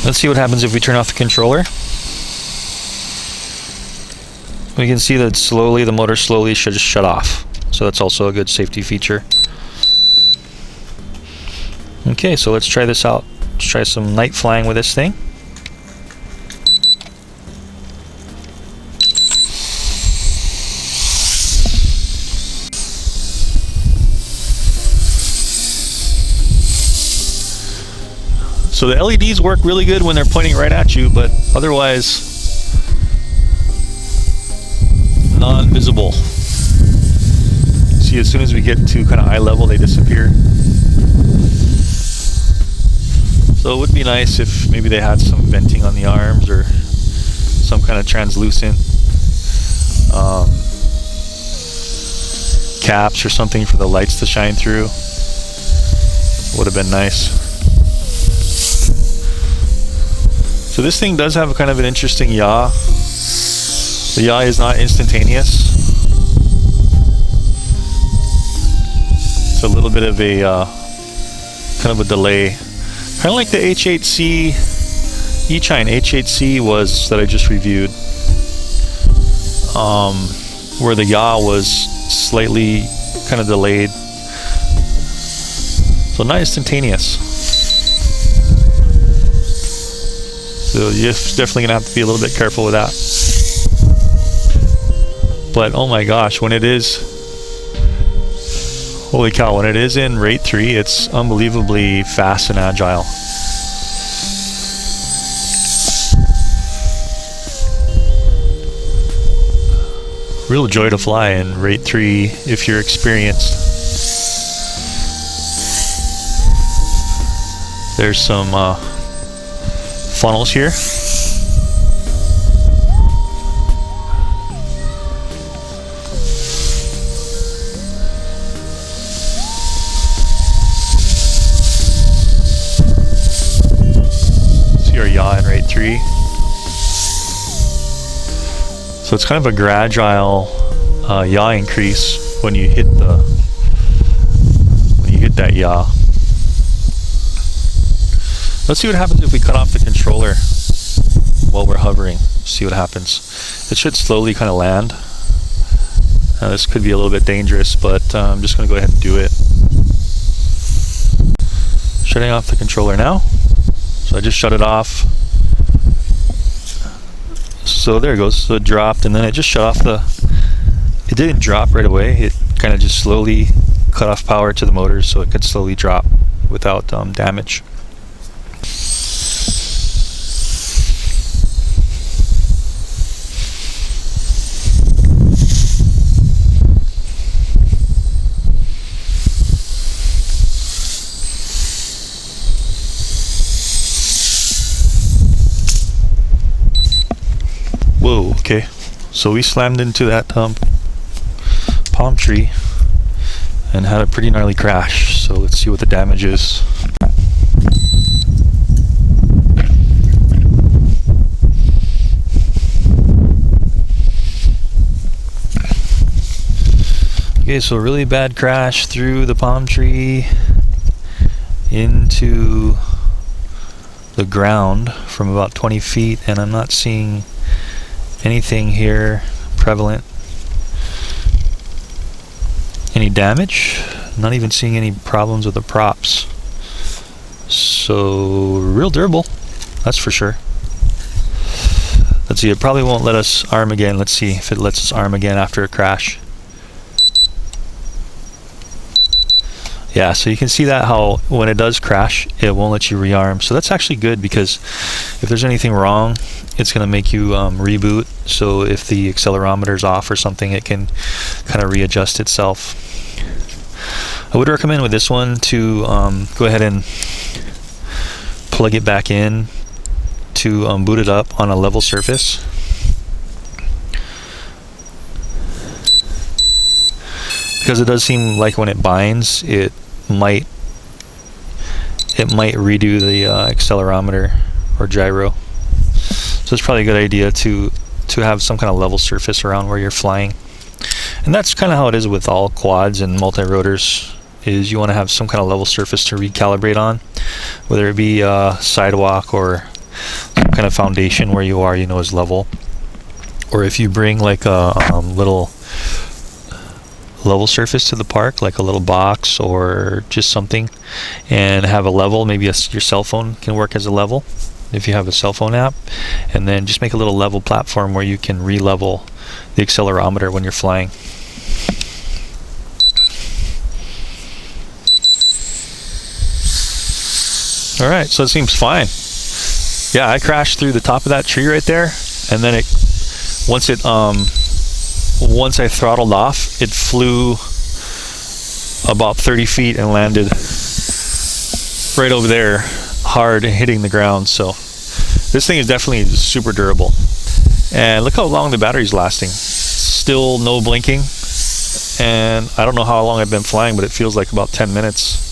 Let's see what happens if we turn off the controller. We can see that slowly, the motor slowly should just shut off. So that's also a good safety feature. Okay, so let's try this out. Let's try some night flying with this thing. So the LEDs work really good when they're pointing right at you, but otherwise non-visible. See, as soon as we get to kind of eye level, they disappear. So it would be nice if maybe they had some venting on the arms or some kind of translucent caps or something for the lights to shine through. Would have been nice. So this thing does have kind of an interesting yaw. The yaw is not instantaneous. It's a little bit of a kind of a delay. Kind of like the H8C E-Chine H8C was that I just reviewed, where the yaw was slightly kind of delayed. So not instantaneous. So you're definitely gonna have to be a little bit careful with that. But oh my gosh, when it is, holy cow, when it is in rate 3, it's unbelievably fast and agile. Real joy to fly in rate 3 if you're experienced. There's some funnels here. See our yaw in rate 3. So it's kind of a gradual yaw increase when you hit that yaw. Let's see what happens if we cut off the controller while we're hovering. See what happens. It should slowly kind of land. This could be a little bit dangerous, but I'm just going to go ahead and do it. Shutting off the controller now. So I just shut it off. So there it goes. So it dropped, and then it just shut off it didn't drop right away. It kind of just slowly cut off power to the motors so it could slowly drop without damage. Whoa, okay. So we slammed into that palm tree and had a pretty gnarly crash. So let's see what the damage is. Okay, so really bad crash through the palm tree into the ground from about 20 feet, and I'm not seeing anything here prevalent. Any damage? Not even seeing any problems with the props. So real durable, that's for sure. Let's see, it probably won't let us arm again. Let's see if it lets us arm again after a crash. Yeah, so you can see that how when it does crash, it won't let you rearm. So that's actually good, because if there's anything wrong, it's going to make you reboot. So if the accelerometer is off or something, it can kind of readjust itself. I would recommend with this one to go ahead and plug it back in to boot it up on a level surface. Because it does seem like when it binds, it might redo the accelerometer or gyro. So it's probably a good idea to have some kind of level surface around where you're flying. And that's kind of how it is with all quads and multi-rotors, is you want to have some kind of level surface to recalibrate on, whether it be sidewalk or some kind of foundation where you are, you know, is level. Or if you bring like a little level surface to the park, like a little box or just something, and have a level, maybe your cell phone can work as a level if you have a cell phone app, and then just make a little level platform where you can re-level the accelerometer when you're flying. Alright, so it seems fine. Yeah, I crashed through the top of that tree right there, and then once I throttled off, it flew about 30 feet and landed right over there, hard, hitting the ground. So this thing is definitely super durable. And look how long the battery's lasting. Still no blinking, and I don't know how long I've been flying, but it feels like about 10 minutes.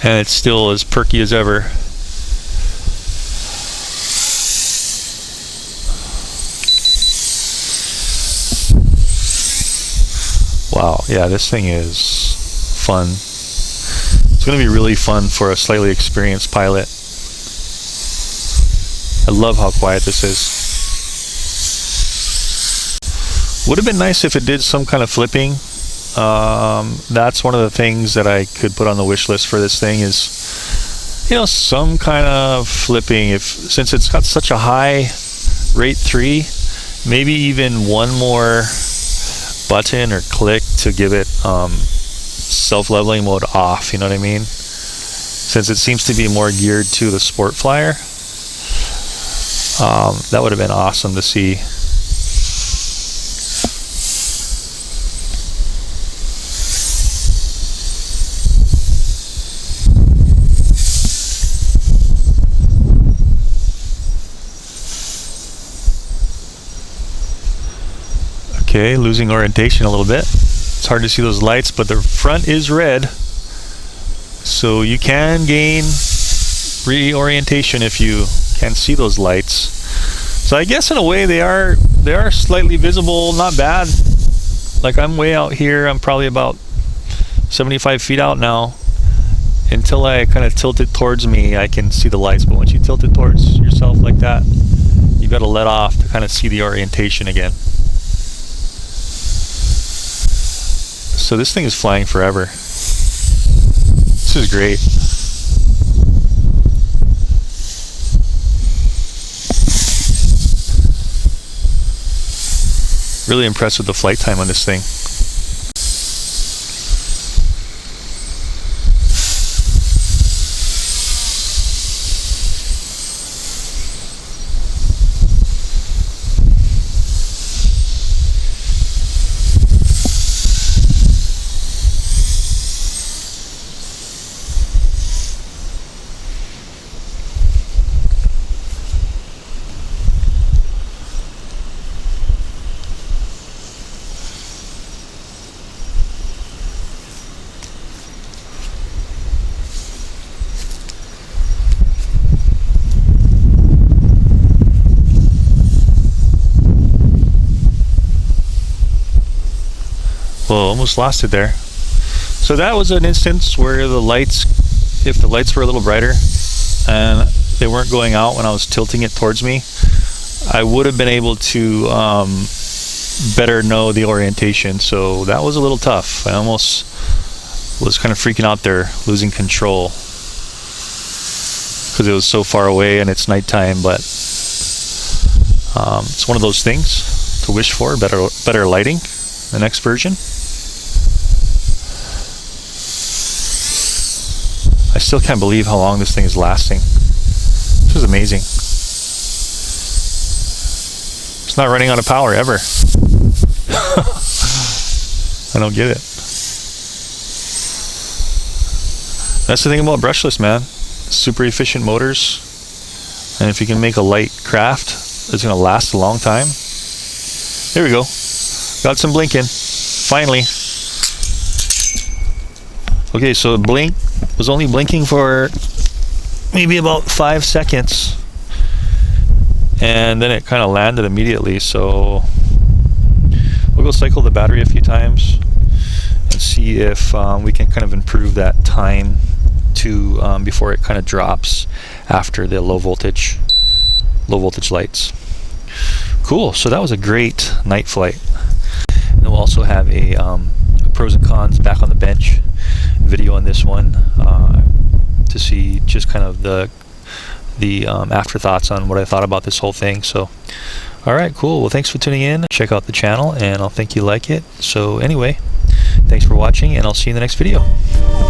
And it's still as perky as ever. Wow, yeah, this thing is fun. It's going to be really fun for a slightly experienced pilot. I love how quiet this is. Would have been nice if it did some kind of flipping. That's one of the things that I could put on the wish list for this thing is, you know, some kind of flipping. Since it's got such a high rate 3, maybe even one more button or click to give it self-leveling mode off, you know what I mean? Since it seems to be more geared to the sport flyer, that would have been awesome to see. Okay, losing orientation a little bit. It's hard to see those lights, but the front is red, so you can gain reorientation if you can't see those lights. So I guess in a way they are slightly visible, not bad. Like I'm way out here, I'm probably about 75 feet out now. Until I kind of tilt it towards me, I can see the lights, but once you tilt it towards yourself like that, you got to let off to kind of see the orientation again. So this thing is flying forever. This is great. Really impressed with the flight time on this thing. Whoa, almost lost it there. So that was an instance where the lights, if the lights were a little brighter and they weren't going out when I was tilting it towards me, I would have been able to better know the orientation. So that was a little tough. I almost was kind of freaking out there, losing control, because it was so far away and it's nighttime. But it's one of those things to wish for, better lighting, the next version. I still can't believe how long this thing is lasting. This is amazing. It's not running out of power ever. I don't get it. That's the thing about brushless, man. Super efficient motors, and if you can make a light craft, it's going to last a long time. There we go. Got some blinking. Finally. Okay, so blink was only blinking for maybe about 5 seconds, and then it kind of landed immediately. So we'll go cycle the battery a few times and see if we can kind of improve that time to before it kind of drops after the low voltage lights. Cool. So that was a great night flight. And we'll also have a pros and cons back on the bench video on this one to see just kind of the afterthoughts on what I thought about this whole thing. So alright, cool. Well, thanks for tuning in. Check out the channel and I'll think you like it. So anyway, thanks for watching and I'll see you in the next video.